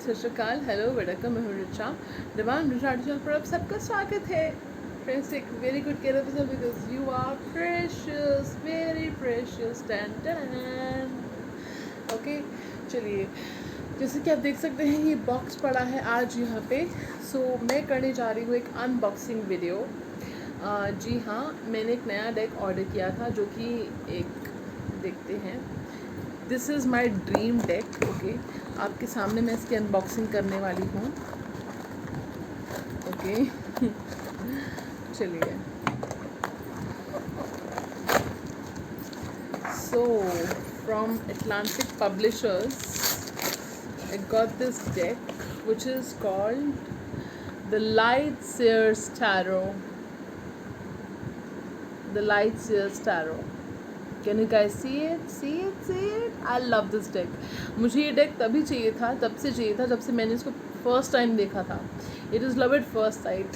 सत श्री अकाल, hello welcome, मैं हूँ रिचा डिवाइन रिचा चैनल पर आप सबका स्वागत है। फ्रेंड्स, एक very good care episode because you are precious, very precious. टन टन। ओके, चलिए, जैसे कि आप देख सकते हैं ये बॉक्स पड़ा है आज यहाँ पे। सो मैं करने जा रही हूँ एक अनबॉक्सिंग वीडियो। जी हाँ, मैंने एक नया डेक ऑर्डर किया था जो कि एक देखते हैं। This is my dream deck. Okay, आपके सामने मैं इसकी अनबॉक्सिंग करने वाली हूँ। ओके चलिए। So from Atlantic Publishers I got this deck which is called the Lightseers Tarot. The Lightseers Tarot. Can you guys see it? See it? See it? I love this deck. मुझे ये deck तभी चाहिए था, तब से चाहिए था जब से मैंने इसको फर्स्ट टाइम देखा था। It is love at first sight.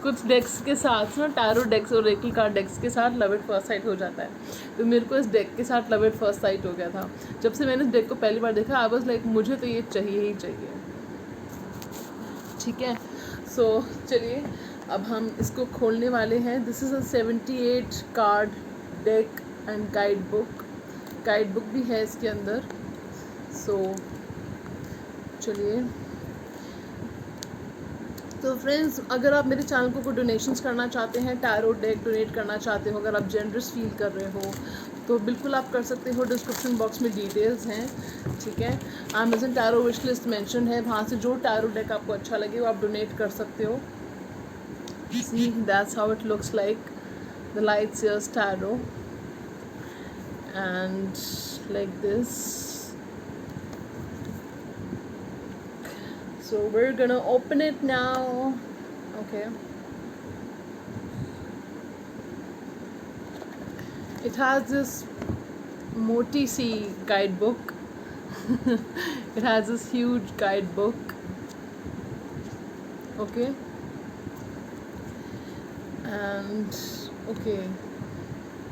कुछ डेक्स के साथ ना, टैरो डेक्स और रेकी कार्ड डेक्स के साथ लव एट फर्स्ट साइट हो जाता है। तो मेरे को इस डेक के साथ लव एट फर्स्ट साइट हो गया था। जब से मैंने इस डेक को पहली बार देखा, आई वाज लाइक मुझे तो ये चाहिए ही चाहिए। ठीक है, सो चलिए अब हम इसको खोलने वाले हैं। This is a 78 card deck and guide book भी है इसके अंदर। सो चलिए, तो फ्रेंड्स, अगर आप मेरे चैनल को डोनेशंस करना चाहते हैं, टैरो डेक डोनेट करना चाहते हो, अगर आप जेनरस फील कर रहे हो तो बिल्कुल आप कर सकते हो। डिस्क्रिप्शन बॉक्स में डिटेल्स हैं, ठीक है। Amazon tarot wish list mention है, वहाँ से जो टैरो डेक आपको अच्छा लगे वो आप डोनेट कर सकते हो। See, that's how it looks like, the Lightseers Tarot, and like this. So we're gonna open it now. Okay, it has this Moti C guidebook. It has this huge guidebook. Okay, and okay,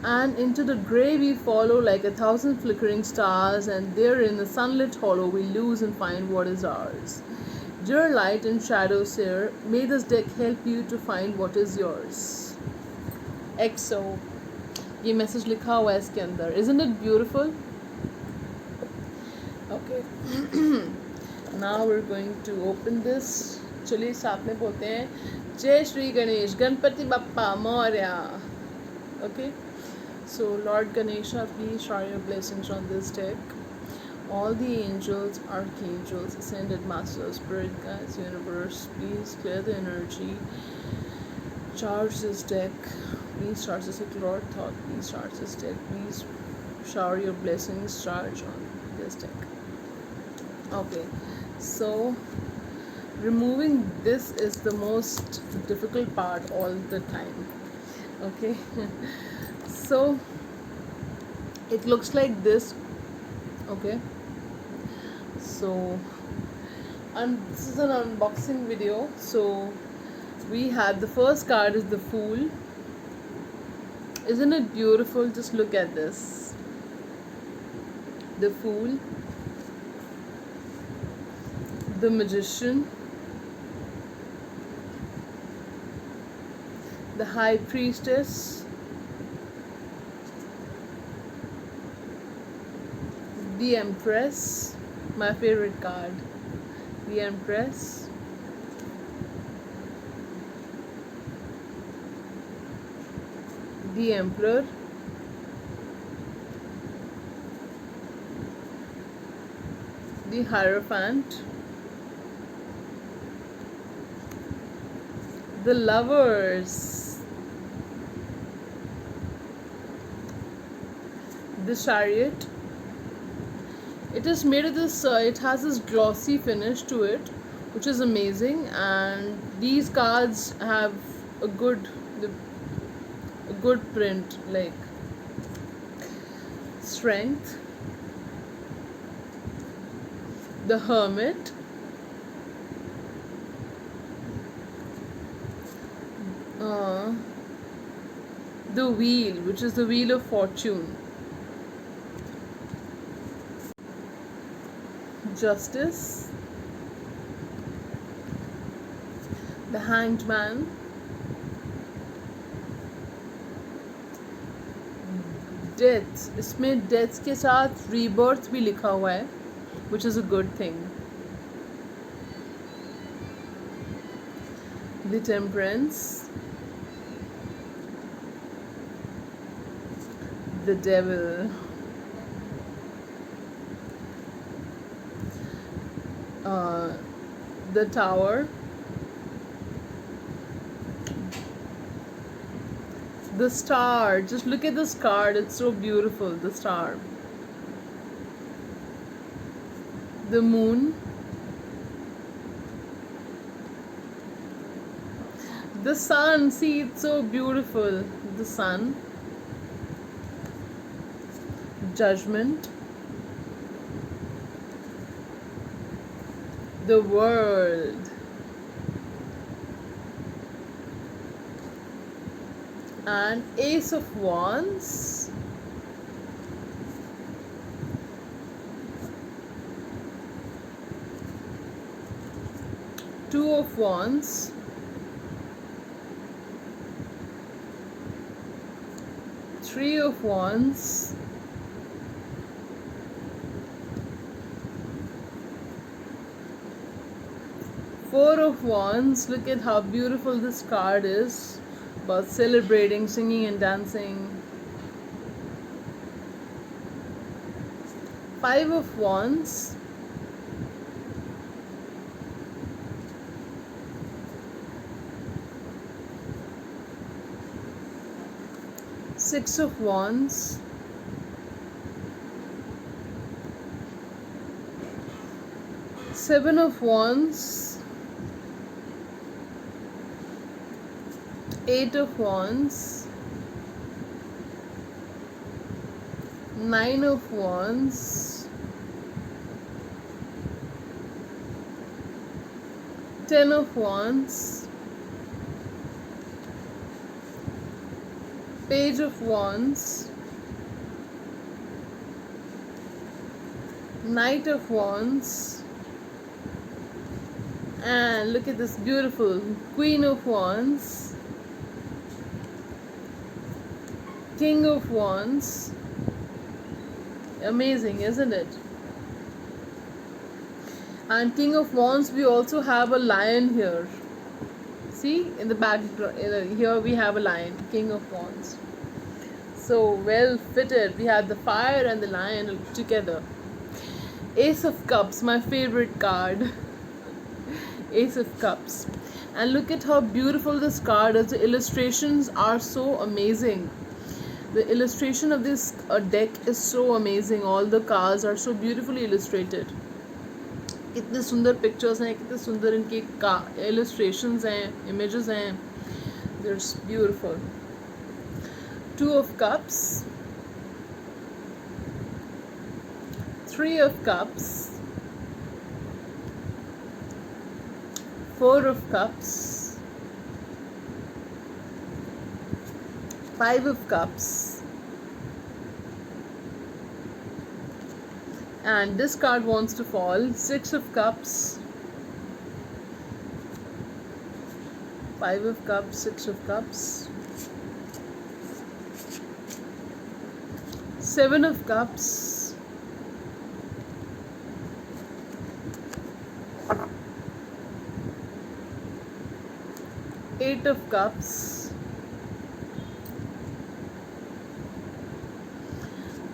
and into the grey we follow like 1,000 flickering stars, and there in the sunlit hollow we lose and find what is ours. Dear light and shadow seer, may this deck help you to find what is yours. XO, ये message लिखा हुआ है इसके अंदर। Isn't it beautiful? Okay. Now we're going to open this. चलिए साथ में बोलते हैं, जय Shri Ganesh Ganpati Bappa Maurya. Okay, so Lord Ganesha, please shower your blessings on this deck. All the angels, archangels, ascended masters, spirit guides, universe, please clear the energy. Charge this deck. Please charge this deck. Lord Thought, please charge this deck. Please shower your blessings, charge on this deck. Okay, so removing this is the most difficult part all the time. Okay, so it looks like this. Okay, so this is an unboxing video. So we have the first card is the Fool. Isn't it beautiful? Just look at this. The Fool, the Magician, the High Priestess, the Empress, my favorite card, the Empress, the Emperor, the Hierophant, the Lovers, the Chariot. It is made of this, it has this glossy finish to it, which is amazing, and these cards have a good print, like Strength, the Hermit, the Wheel, which is the Wheel of Fortune, Justice, the Hanged Man, Death. इसमें death के साथ rebirth भी लिखा हुआ है, which is a good thing. The Temperance, the Devil, the Tower, the Star. Just look at this card, it's so beautiful. The Star, the Moon, the Sun. See, it's so beautiful. The Sun, Judgment, the World, and Ace of Wands, Two of Wands, Three of Wands, Four of Wands. Look at how beautiful this card is, about celebrating, singing and dancing. Five of Wands, Six of Wands, Seven of Wands, Eight of Wands, Nine of Wands, 10 of Wands, Page of Wands, Knight of Wands, and look at this beautiful Queen of Wands, King of Wands. Amazing, isn't it? And King of Wands, we also have a lion here. See, in the back here we have a lion, King of Wands. So well fitted. We have the fire and the lion together. Ace of Cups, my favorite card. Ace of Cups. And look at how beautiful this card is. The illustrations are so amazing. The illustration of this deck is so amazing. All the cards are so beautifully illustrated. कितने सुंदर pictures हैं, कितने सुंदर इनके illustrations हैं, images हैं. They're beautiful. Two of Cups, Three of Cups, Four of Cups, Five of Cups, and this card wants to fall. Six of Cups, Five of Cups, Six of Cups, Seven of Cups, Eight of Cups,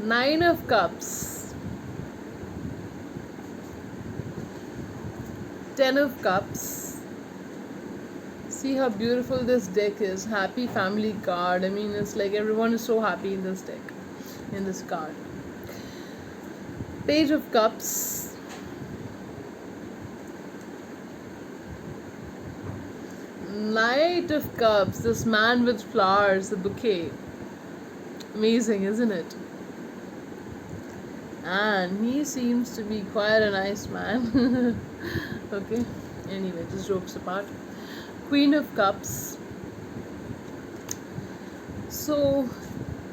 Nine of Cups, 10 of Cups. See how beautiful this deck is. Happy family card. I mean, it's like everyone is so happy in this deck, in this card. Page of Cups, Knight of Cups. This man with flowers, the bouquet. Amazing, isn't it? And he seems to be quite a nice man. Okay, anyway, just jokes apart. Queen of Cups. So,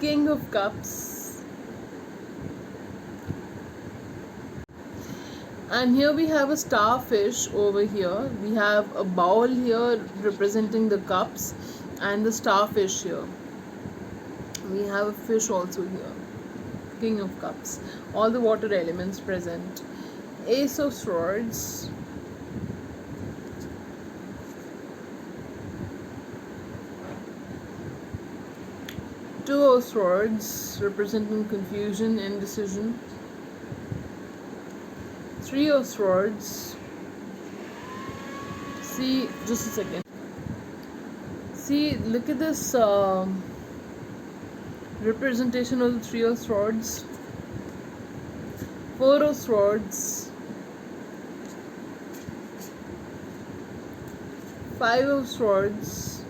King of Cups. And here we have a starfish over here. We have a bowl here representing the cups and the starfish here. We have a fish also here, king of cups, all the water elements present. Ace of swords, two of swords representing confusion, indecision, three of swords. See, just a second. See, look at this representation of the three of swords, four of swords, five of swords,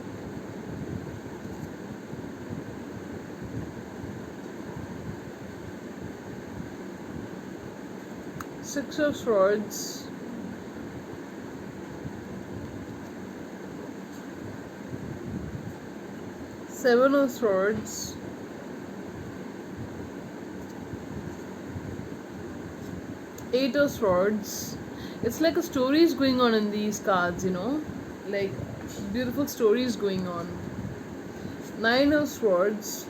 six of swords, seven of swords, eight of swords. It's like a story is going on in these cards, you know, like beautiful stories going on. Nine of swords,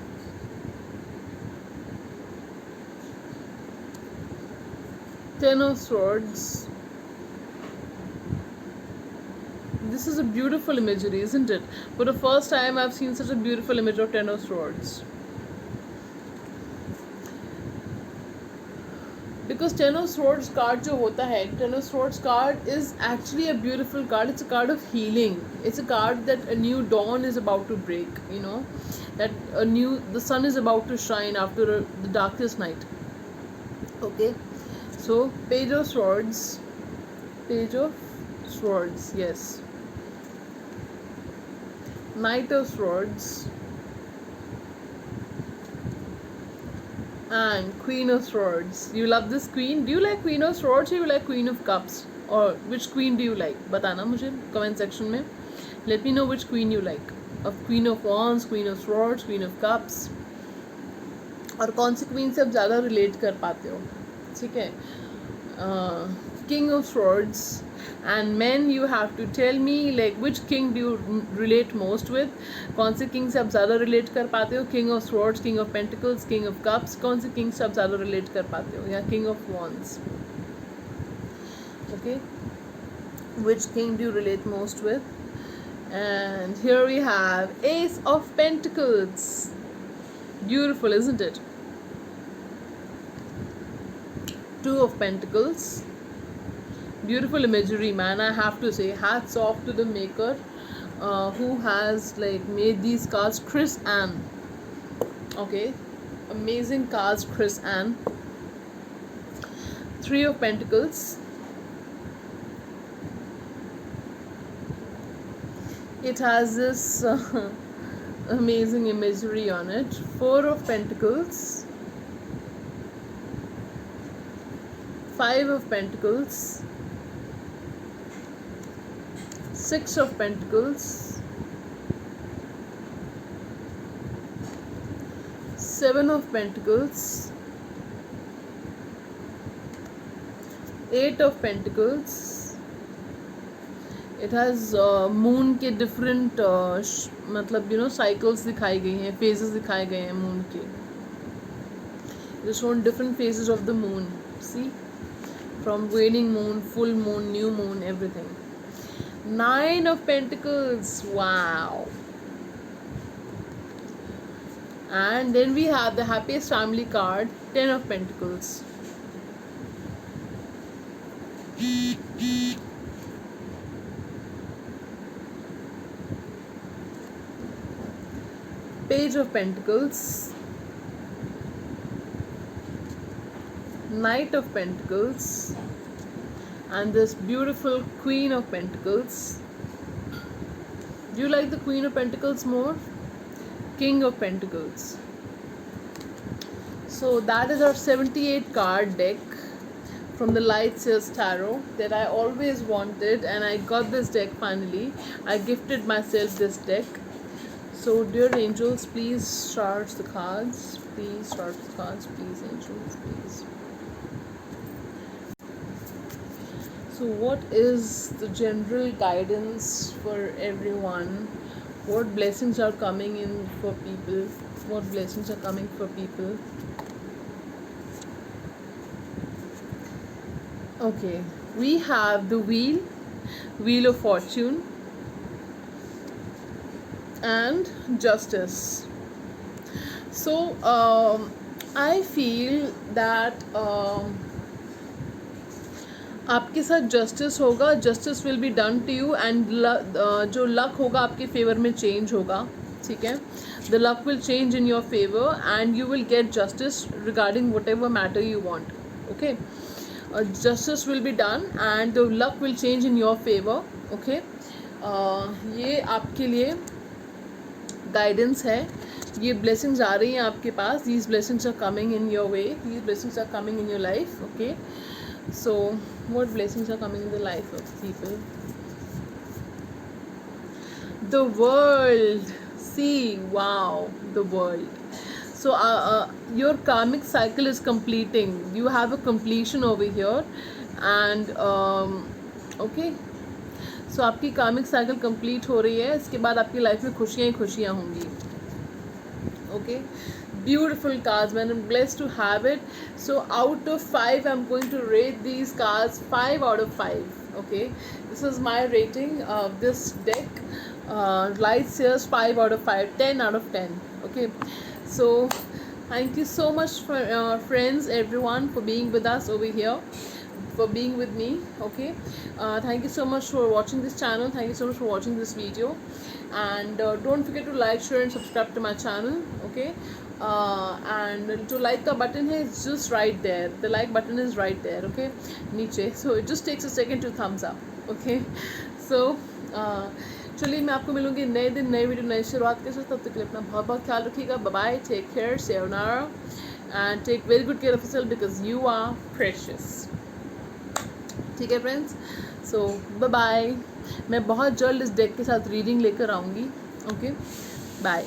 ten of swords. This is a beautiful imagery, isn't it? For the first time I've seen such a beautiful image of ten of swords. Because ten of swords card जो होता है, ten of swords card is actually a beautiful card. It's a card of healing. It's a card that a new dawn is about to break, you know, that the sun is about to shine after the darkest night. Okay, so page of swords, yes. Knight of swords and queen of swords. You love this queen? Do you like queen of swords or you like queen of cups? Or which queen do you like? बताना मुझे comment section में. Let me know which queen you like. Of queen of wands, queen of swords, queen of cups. और कौन सी queen से आप ज़्यादा relate कर पाते हो? ठीक है. King of swords. And men, you have to tell me like which king do you relate most with. कौन से king से आप ज़्यादा relate कर पाते हो? King of swords, king of pentacles, king of cups. कौन से king से आप ज़्यादा relate कर पाते हो? या king of wands. Okay, which king do you relate most with? And here we have ace of pentacles. Beautiful, isn't it? Two of pentacles. Beautiful imagery, man. I have to say, hats off to the maker who has like made these cards. Chris Ann. Okay, amazing cards, Chris Ann. Three of pentacles. It has this amazing imagery on it. Four of pentacles. Five of pentacles. Six of pentacles. Seven of pentacles. Eight of pentacles. It has moon के different मतलब you know cycles दिखाई गई हैं, phases दिखाए गए हैं moon के. It is shown different phases of the moon. See, from waning moon, full moon, new moon, everything. Nine of pentacles. Wow. And then we have the happiest family card, 10 of pentacles. Page of pentacles. Knight of pentacles. And this beautiful queen of pentacles. Do you like the queen of pentacles more? King of pentacles. So that is our 78 card deck from the Light Sails Tarot that I always wanted, and I got this deck finally. I gifted myself this deck. So dear angels, please charge the cards. Please charge the cards. Please angels, please. So what is the general guidance for everyone? What blessings are coming in for people? What blessings are coming for people? Okay, we have the wheel of fortune, and justice. So I feel that आपके साथ justice होगा, justice will be done to you, and जो luck होगा आपके favour में change होगा, ठीक है. The luck will change in your favour and you will get justice regarding whatever matter you want. Okay, justice will be done and the luck will change in your favor. Okay, ये आपके लिए guidance है, ये blessings आ रही हैं आपके पास. these blessings are coming in your way, these blessings are coming in your life. Okay, so what blessings are coming in the life of people? The world, see, wow, the world. So your karmic cycle is completing, you have a completion over here, and okay, so आपकी karmic cycle complete हो रही है. इसके बाद आपकी life में खुशियाँ ही खुशियाँ होंगी. Okay, beautiful cards, man. I'm blessed to have it. So out of 5 I'm going to rate these cards 5 out of 5. Okay, this is my rating of this deck. Light says 5 out of 5, 10 out of 10. Okay, so thank you so much for friends, everyone, for being with us over here, for being with me. Okay, thank you so much for watching this channel, thank you so much for watching this video, and don't forget to like, share and subscribe to my channel. Okay, and to like the button here, it's just right there, the like button is right there. Okay, niche, so it just takes a second to thumbs up. Okay, so चलिए मैं आपको मिलूंगी नए दिन, नए video, नई शुरुआत के साथ. तब तक के लिए अपना बहुत बहुत ख्याल रखिएगा. Bye bye, take care, sayonara, and take very good care of yourself because you are precious. ठीक है फ्रेंड्स, सो बाय बाय. मैं बहुत जल्द इस डेक के साथ रीडिंग लेकर आऊँगी. Okay, bye.